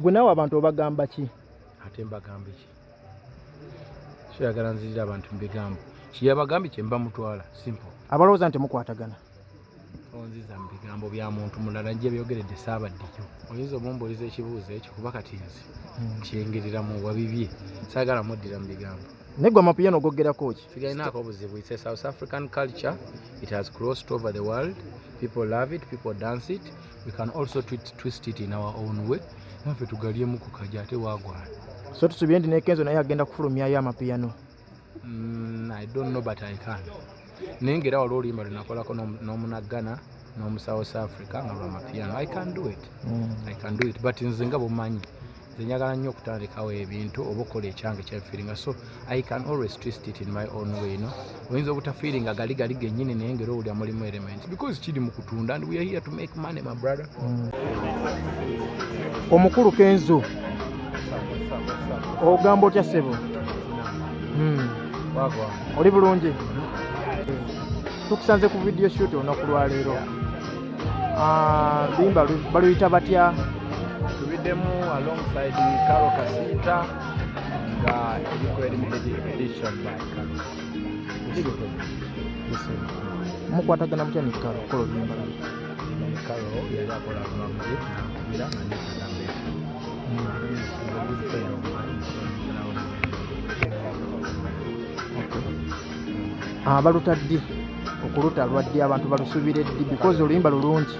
Gwe nawe abantu obagamba ki? Ate mbagamba ki? Kyagala nzirira abantu mbigambo. Kiyabagambye kye mba mutwala simple. Abalowooza nti mukwatagana. Onziza mbigambo bya muntu mulala nje byogeredde saabaddijo. Oyinza omumbuuliza ekibuuzo ekyo kuba kati nzi kyengerera mu wabibye. Saagala muddira mbigambo. Negwa amapiano gogerako ki? Sirinaako obuzibu. It's a South African culture. It has crossed over the world. People love it. People dance it. We can also twist it in our own way. Naffe tugalyemu ku kajja ate waagwana. So tusubire nti ne Kenzo naye agenda kufulumyayo amapiano. I don't know but I can. Nengera waliwo oluyimba lunakolako n'omunagana n'omu South Africa nga lw'amapiano. I can do it. I can do it. But nze nga bumanyi. Nze njagala nnyo okutandikawo ebintu oba okola ekyange kya feeling. So I can always twist it in my own way, no? Oyinza obutafeelinga gali gennyini naye ngera owulira mulimu elements. Because kiri mu kutunda and we are here to make money, my brother. Omukulu Kenzo. Ogamba otya ssebo? Wagwa. Oli bulungi? Tukusanze ku video shoot olunaku lwa leero. Luyimba baluyita batya? Tubiddemu alongside Carole Kasita nga eriko edition by Kati. Mukwatagana mutya ne Carole kola oluyimba lwe? Carole yali akola lwamuli nakubira nga nekagambe. Baluta ddi okuluta lwaddi abantu balusubire ddi because oluyimba lulungi.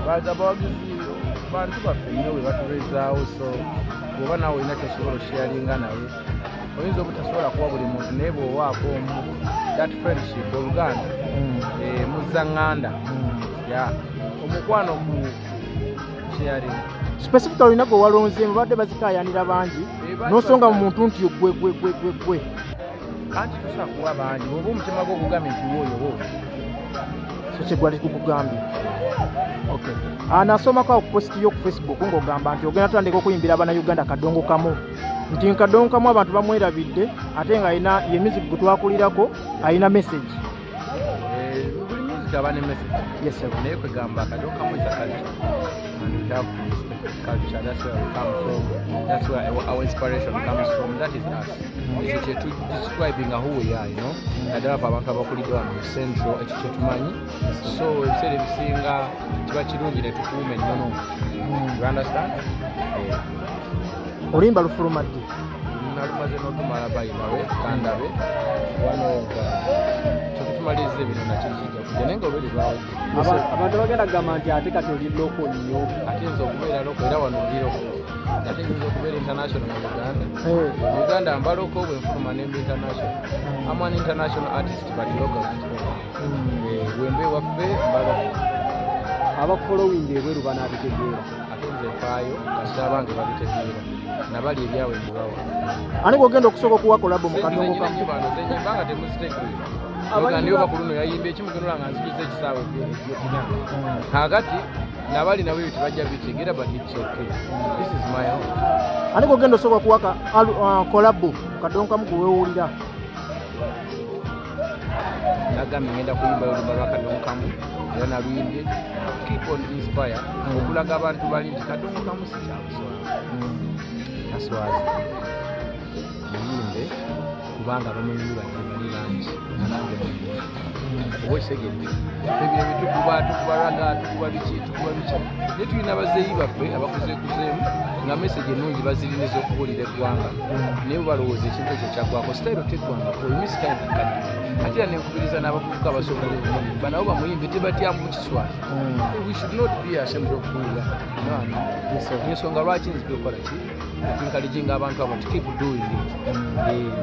Baza bawagizi bantu baffe nnyo bwe batubeezaawo, so bw'oba naawe olina kyosobola osharinga naye oyinza obutasobola kuwa buli muntu naye bw'owaako omu that friendship oluganda muzzaŋŋanda omukwano ku sharing. Specifically olina gwe walonze babadde bazikaayanira bangi n'osonga mu muntu nti gwe anti tosobola kuwa bangi oba omutima gwo ogugambye nti woyo so kyegwali kukugambye. Okay. Nasomako ku post yo ku Facebook ng'ogamba nti ogenda tutandika okuyimbira Abannayuganda Kadongo Kamu. Nti Kadongo Kamu abantu bamwerabidde ate nga alina ye music gwe twakulirako alina message. Buli music aba ne message. Yes sir. Naye kwegamba Kadongo Kamu is a culture. And we have to respect the culture. That's where we come from. That's where our inspiration comes from. That is us. Ekyo describing who we are, you know. Naddala ffe abantu abakulidde wano mu central ekyo kye tumanyi. So ebiseera ebisinga kiba kirungi ne tukuuma ennono. You understand? Oluyimba lufuluma ddi? Nalumaze n'otumala bayinawe kandabe wano kyokutumaliriza ebino nakiri kijja kujja naye nga obeeri lwawo. Abantu bagenda kugamba nti ate kati oli loko nnyo. Ate nze okubeera loko era wano oli loko. Ate nze okubeera international mu Uganda. Uganda mba loko bwe nfuluma nemba international. I'm an international artist but local. Wembe waffe mba loko. Abakufolowinga ebweru banaabitegeera. Ate nze nfaayo kasita abange babitegeera. Nabali ebyawe ndibawo. Ani gwogenda okusooka okuwa kolabo mu Kadongo Kamu? Ze nyimba temuzitegeera. Niyo bakulu no yayimba ekimugenera nga nzikiza ekisaawe byokina. Kakati nabali nabo tebajja bitegeera but it's okay. This is my own. Ani gwogenda osooka okuwaka kolabo Kadongo Kamu gwe weewulira? Nagambye ngenda kuyimba oluyimba lwa Kadongo Kamu era naluyimbye. Keep on inspire. Okulaga abantu bali nti Kadongo Kamu si kyakuswala. Naswazi muyimbe kubanga bamunyumu bali bangi nanange oba ekisegedde ebyo bitukuba tukubalaga tukuba biki naye tulina bazeeyi baffe abakuzeekuzeemu nga meseji ennungi baziriniza okubuulira eggwanga naye balowooza ekintu ekyo kyaggwako sitayiro teggwangako emisitayiro kadde ate era nenkubiriza n'abavubuka abasobola okumuyimba nabo bamuyimbe tebatyamu kiswazi. We should not be ashamed of who we are. Ensonga lwaki nzibyokola ki encouraging abantu abo to keep doing it.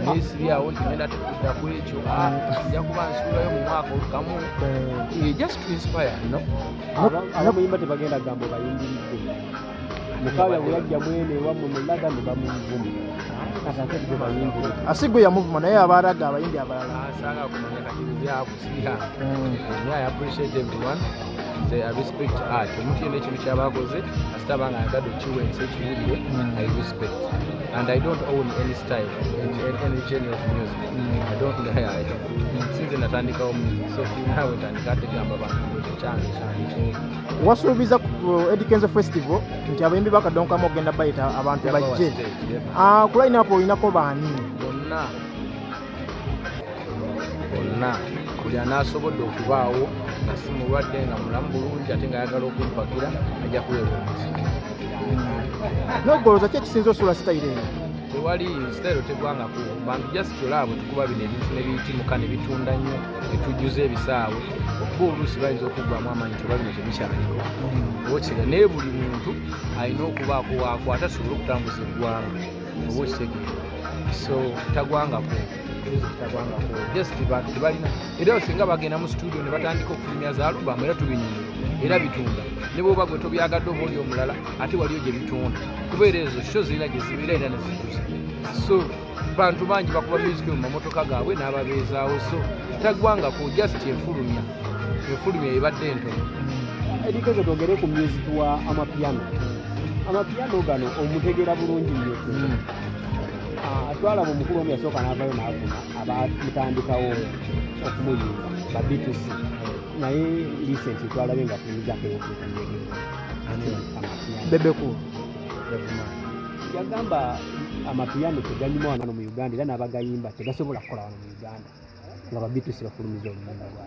Nesibyawo nti ngenda tekudda ku ekyo nja kuba nsuulayo mu mwaka olukamu just to inspire, you know. Abamuyimba tebagenda gamba bayimbiridde mukabya bwe yajja mwene wammwe mulaga ne bamuvuma kasate gwe bayimbiridde asigwe yamuvuma naye abaalaga abayimbi abalala asanga kumanya kati byabusira. I appreciate everyone. say I respect art. Omuntu yenna ekintu kyabakoze kasita banga yagadde okiwensa ekiwulire I respect. And I don't own any style, any genre of music. I don't since natandikawo music, so nawe ntandika tegamba bantu kyange. Wasuubiza ku Eddy Kenzo Festival nti abayimbi ba Kadongo Kamu ogenda bayita abantu bajje. Ku line up olinako baani? Bonna kuli anaasobodde okubaawo nga si mulwadde nga mulamu bulungi ate ng'ayagala okumpagira ajja kuweebwa omuziki. N'ogoloza ki ekisinza osula sitayire eyo? Tewali sitayiro tegwangako bantu just olaba tukuba bino ebintu ne biyitimuka ne bitunda nnyo ne tujjuza ebisaawe okuba oluusi bayinza okuggwamu amaanyi nti oba bino tebikyaliko oba okiga naye buli muntu alina okubaako waakwata asobole okutambuza eggwanga oba okitegeera so tagwangako just bantu tebalina era singa bagenda mu studio ne batandika okufulumya za alubamu era tubinyumirwa era bitunda ne bwoba gwe tobyagadde oba oli omulala ate waliyo gye bitunda kubeera ezo sho zirina gye zibeera era ne zijuza so bantu bangi bakuba music mu mamotoka gaabwe n'ababeezaawo so tagwangako just enfulumya ebadde entono. Eddy Kenzo twogere ku music wa amapiano gano omutegera bulungi nnyo. Atwalaba omukulu omu yasooka n'avayo n'avuma abatandikawo okumuyimba ba B2C naye recent twalabe nga afulumizako Bebeku yagamba amapiano teganyuma wano mu Uganda era n'abagayimba tegasobola kukola wano mu Uganda nga ba B2C bafulumiza oluyimba lwabwe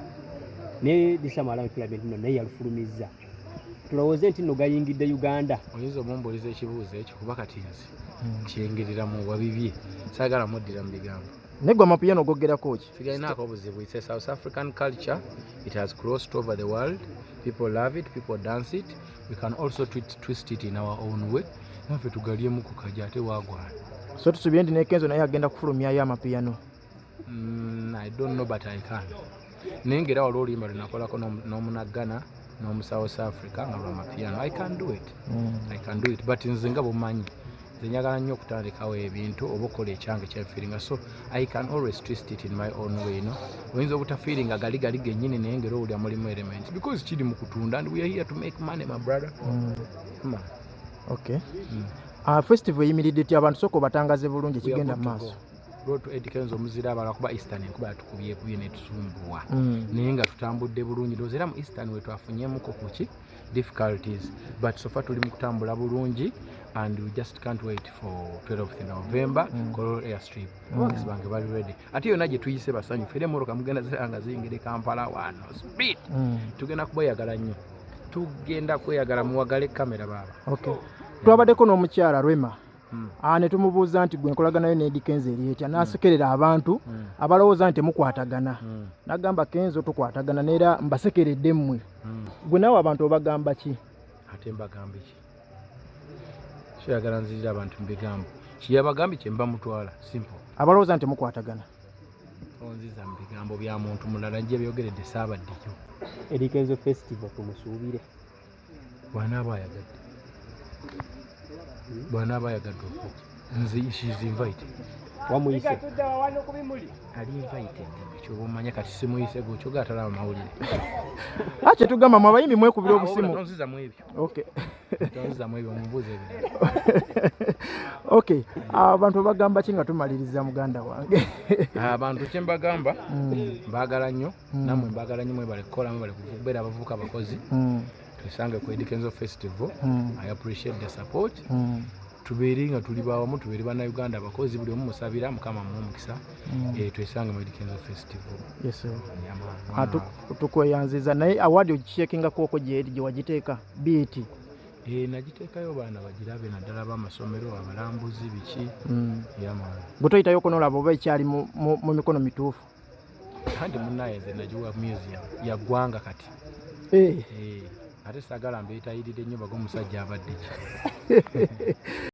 naye disamala tulabe nti naye yalufulumiza tulowooze nti nno gayingidde Uganda. Oyinza omumbuuliza ekibuuzo ekyo kuba kati nze kyengerera mu wabibye saagala muddira mu bigambo naye gwe amapiano gogerako ki? Sigalinaako obuzibu. It's a South African culture. It has crossed over the world. People love it, people dance it. We can also twist it in our own way. Naffe tugalyemu ku kajja ate waagwana. So tusubire nti ne Kenzo naye agenda kufulumyayo amapiano? I don't know but I can. Naye ngera waliwo oluyimba lunakolako n'omunaggana n'omu South Africa nga lwamapiano. I can do it but nze nga bumanyi nze njagala nnyo okutandikawo ebintu oba okola ekyange kyafiringa so I can always twist it in my own way oyinza obutafiringa gali gennyini naye ngera owulira mulimu elements because kiri mu kutunda and we are here to make money my brother. Okay. Festival eyimiridde ti abantu sooka obatangaze bulungi kigenda mu maaso. Road to Eddy Kenzo omuzira abala kuba Eastern enkuba yatukubye ne tusumbuwa naye nga tutambudde bulungi ndowooza era mu Eastern we twafunyemuko kuki difficulties but so far tuli mu kutambula bulungi and we just can't wait for 12th November Carole airstrip works bange bali ready ate yonna gye tuyise basanyufu era emmotoka mugenda ziranga ziyingire Kampala wano speed tugenda kubayagala nnyo tugenda kweyagala muwagale kamera baba. Okay. Twabaddeko n'omukyala Rema ne tumubuuza nti gwe nkolaganayo ne Eddy Kenzo eryetya n'asekerera abantu abalowooza nti mukwatagana n'agamba Kenzo tukwatagana neera mbasekeredde mmwe gwe naawe abantu obagamba ki? Ate mbagamba ki? Kyayagala nzirira abantu mbigambo kyeyabagambye kye mba mutwala simple abalowooza nti mukwatagana onziza mu bigambo bya muntu mulala nje byogeredde saabaddeyo. Eddy Kenzo Festival tumusuubire bwana abayagadde nze she's invited wamuyise ali invited ekyoba omanya kati simuyise gwe kyoga atalaba mawulire kye tugamba mu abayimbi mwekubira obusimu. Tonzizamu ebyo. Okay. Tonzizamu ebyo mumbuuze ebyo. Okay. Abantu bagamba ki nga tumaliriza muganda wange? Abantu kye mbagamba baagala nnyo namwe mbagala nnyo mwebale kukola mwebale kubeera abavubuka abakozi twesange ku Eddy Kenzo Festival. I appreciate the support. Tubeere nga tuli bawamu tubeere bannayuganda abakozi buli omu musabira mukama mu omukisa twesange mu Eddy Kenzo Festival. Yes sir. Tukweyanziza naye awadi ogisheekingako gye wagiteeka BET. Nagiteekayo baana bagirabe naddala b'amasomero abalambuzi biki gwe toyitayoko n'olaba oba ekyali mu mikono mituufu. Kandi munnaye nze nagiwa museum ya ggwanga kati ate saagala mbeetayiridde nnyo baga omusajja abadde ki